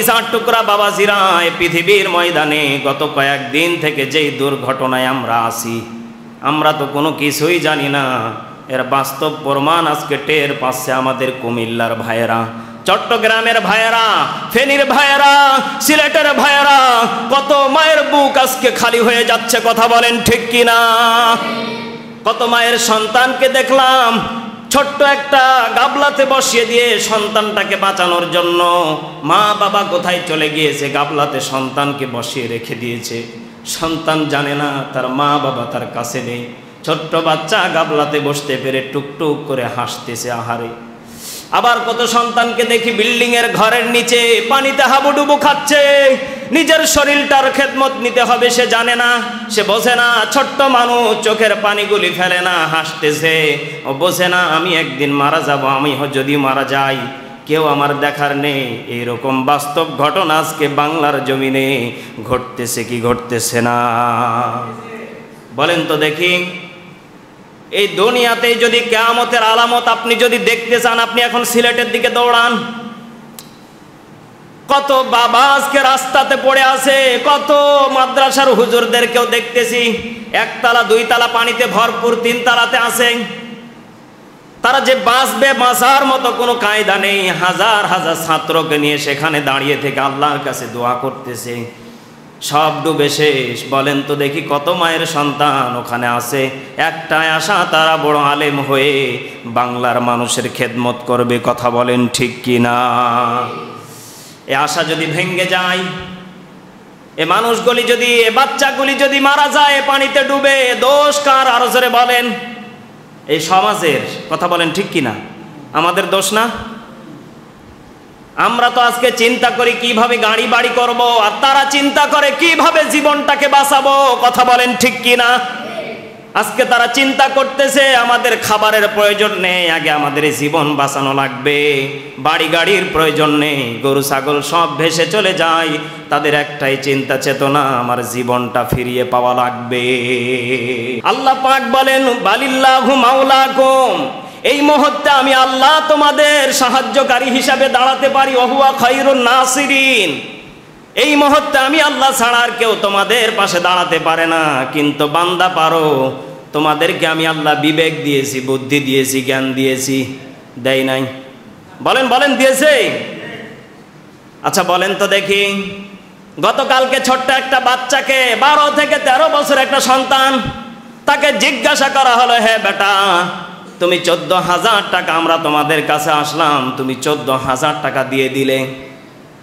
কলিজার টুকরা বাবাজিরা, এই পৃথিবীর ময়দানে গত কয়েকদিন থেকে যেই দুর্ঘটনায় আমরা আছি, আমরা তো কোনো কিছুই জানি না। এর বাস্তব প্রমাণ আজকে টের পাচ্ছে আমাদের কুমিল্লার ভাইয়েরা, চট্টগ্রামের ভাইয়েরা, ফেনীর ভাইয়েরা, সিলেটের ভাইয়েরা। কত মায়ের বুক আজকে খালি হয়ে যাচ্ছে, কথা বলেন ঠিক কিনা? কত মায়ের সন্তানকে দেখলাম ছোট্ট একটা গাবলাতে বসিয়ে দিয়ে সন্তানটাকে বাঁচানোর জন্য মা বাবা কোথায় চলে গিয়েছে, গাবলাতে সন্তানকে বসিয়ে রেখে দিয়েছে। সন্তান জানে না তার মা বাবা তার কাছে নেই। ছোট্ট বাচ্চা গাবলাতে বসতে পেরে টুকটুক করে হাসতেছে, আহারে। আবার কত সন্তানকে দেখি বিল্ডিং এর ঘরের নিচে পানিতে হাবুডুবু খাচ্ছে। নিজের শরীরটার খেদমত নিতে হবে সে জানে না, সে বোঝে না। ছোট্ট মানুষ চোখের পানিগুলি ফেলে না, হাসতেছে। ও বোঝে না আমি একদিন মারা যাব, আমি যদি মারা যাই কেউ আমার দেখার নেই। এইরকম বাস্তব ঘটনা আজকে বাংলার জমিনে ঘটতেছে কি ঘটতেছে না বলেন তো দেখি? এই দুনিয়াতে যদি কিয়ামতের আলামত আপনি যদি দেখতে চান, আপনি এখন সিলেটের দিকে দৌড়ান। কত বাবা আজকে রাস্তাতে পড়ে আছে, কত মাদ্রাসার হুজুরদেরকেও দেখতেছি একতলা দুইতলা পানিতে ভরপুর, তিনতলাতে আছে। তারা যে বাঁচবে, বাঁচার মতো কোনো কায়দা নেই। হাজার হাজার ছাত্রকে নিয়ে সেখানে দাঁড়িয়ে থেকে আল্লাহর কাছে দোয়া করতেছে, সব ডুবে শেষ। বলেন তো দেখি কত মায়ের সন্তান ওখানে আছে, একটাই আশা তারা বড় আলেম হয়ে বাংলার মানুষের খেদমত করবে, কথা বলেন ঠিক কিনা? এ আশা যদি ভেঙে যায়, এ মানুষগুলি যদি, এ বাচ্চাগুলি যদি মারা যায় পানিতে ডুবে, দোষ কার? আরো জোরে বলেন। এই সমাজের, কথা বলেন ঠিক কিনা? আমাদের দোষ না? আমরা তো আজকে চিন্তা করি কিভাবে গাড়ি বাড়ি করব, আর তারা চিন্তা করে কিভাবে জীবনটাকে বাঁচাবো, কথা বলেন ঠিক কিনা? আজকে তারা চিন্তা করতেছে আমাদের খাবারের প্রয়োজন নেই, আগে আমাদের জীবন বাঁচানো লাগবে। বাড়ি গাড়ির প্রয়োজন নেই, গরু ছাগল সব ভেসে চলে যায়। তাদের একটাই চিন্তা চেতনা, আমার জীবনটা ফিরিয়ে পাওয়া লাগবে। আল্লাহ পাক বলেন, বালিল্লাহু মাওলাকুম, এই মুহূর্তে আমি আল্লাহ তোমাদের সাহায্যকারী হিসাবে দাঁড়াতে পারি। ওহুয়া খায়রুন নাসিরিন, এই মুহূর্তে আমি আল্লাহ ছাড়া আর কেউ তোমাদের পাশে দাঁড়াতে পারে না। কিন্তু বান্দা পারো, তোমাদেরকে আমি আল্লাহ বিবেক দিয়েছি, বুদ্ধি দিয়েছি, জ্ঞান দিয়েছি, দেই নাই? বলেন বলেন, দিয়েছে? আচ্ছা বলেন তো দেখি, গতকালকে ছোট্ট একটা বাচ্চাকে, 12 থেকে 13 বছর একটা সন্তান, তাকে জিজ্ঞাসা করা হলো, হে বেটা তুমি 14,000 টাকা, আমরা তোমাদের কাছে আসলাম, তুমি 14,000 টাকা দিয়ে দিলে,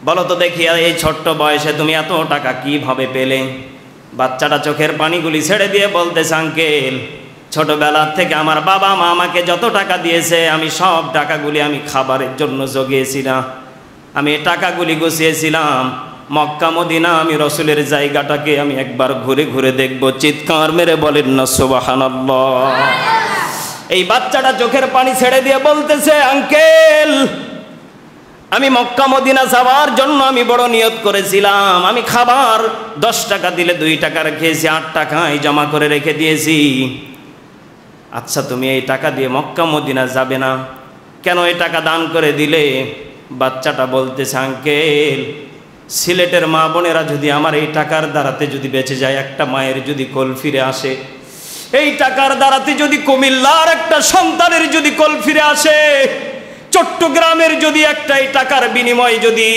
বলো তো দেখি এই ছোট্ট বয়সে তুমি এত টাকা কিভাবে পেলে? বাচ্চাটা চোখের পানিগুলি ছেড়ে দিয়ে বলতেছে, আঙ্কেল ছোটবেলার থেকে আমার বাবা মা আমাকে যত টাকা দিয়েছে, আমি সব টাকাগুলি আমি খাবারের জন্য জগিয়েছিলাম, আমি টাকাগুলি গুছিয়েছিলাম মক্কা মদিনা, আমি রসুলের জায়গাটাকে আমি একবার ঘুরে ঘুরে দেখবো। চিৎকার মেরে বলেন না সুবহানাল্লাহ। এই বাচ্চাটা চোখের পানি ছেড়ে দিয়ে বলতেছে, আঙ্কেল আমি মক্কা মদিনা যাওয়ার জন্য আমি বড় নিয়ত করেছিলাম, আমি খাবার 10 টাকা দিলে 2 টাকা রেখেছি, 8 টাকায় জমা করে রেখে দিয়েছি। আচ্ছা তুমি এই টাকা দিয়ে মক্কা মদিনা যাবে না কেন, এই টাকা দান করে দিলে? বাচ্চাটা বলতেছে, আঙ্কেল সিলেটের মা বোনেরা যদি আমার এই টাকার দ্বারাতে যদি বেঁচে যায়, একটা মায়ের যদি কোল ফিরে আসে, এই টাকার দ্বারাতে যদি কুমিল্লার একটা সন্তানের যদি কোল ফিরে আসে, চট্টগ্রামের যদি একটা এই টাকার বিনিময়ে যদি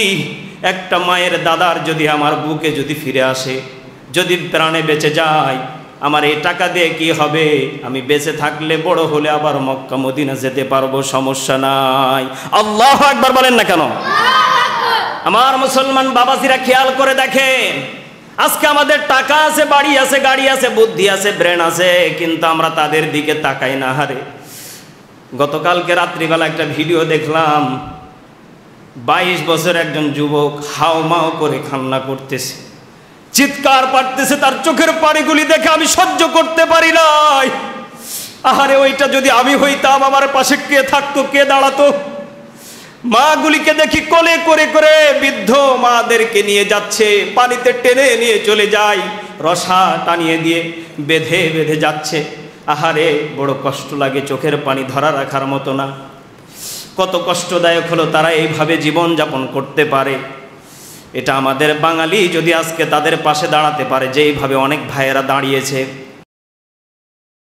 একটা মায়ের দাদার যদি আমার বুকে যদি ফিরে আসে, যদি প্রাণে বেঁচে যায়, আমার এই টাকা দিয়ে কি হবে? আমি বেঁচে থাকলে বড় হলে আবার মক্কা মদিনা যেতে পারবো, সমস্যা নাই। আল্লাহু আকবার বলেন না কেন? আমার মুসলমান বাবাজিরা খেয়াল করে দেখেন, আজকে আমাদের টাকা আছে, বাড়ি আছে, গাড়ি আছে, বুদ্ধি আছে, ব্রেন আছে, কিন্তু আমরা তাদের দিকে তাকাই না। হারে গতকালকে রাত্রিবেলা একটা ভিডিও দেখলাম, 22 বছর একজন যুবক হাওমাও করে কান্না করতেছে, চিৎকার পাড়তেছে, তার চোখের পানিগুলি দেখে আমি সহ্য করতে পারি নাই। আহারে ওইটা যদি আমি হইতাম, আমার পাশে কে থাকতো, কে দাঁড়াতো? মাগুলিকে দেখি কোলে করে করে বৃদ্ধ মাদেরকে নিয়ে যাচ্ছে, পানিতে টেনে নিয়ে চলে যায়, রসা টানিয়ে দিয়ে বেঁধে বেঁধে যাচ্ছে। আহারে বড় কষ্ট লাগে, চোখের পানি ধরা রাখার মতো না। কত কষ্টদায়ক হলো তারা এইভাবে জীবন যাপন করতে পারে। এটা আমাদের বাঙালি যদি আজকে তাদের পাশে দাঁড়াতে পারে, যেইভাবে অনেক ভাইয়েরা দাঁড়িয়েছে,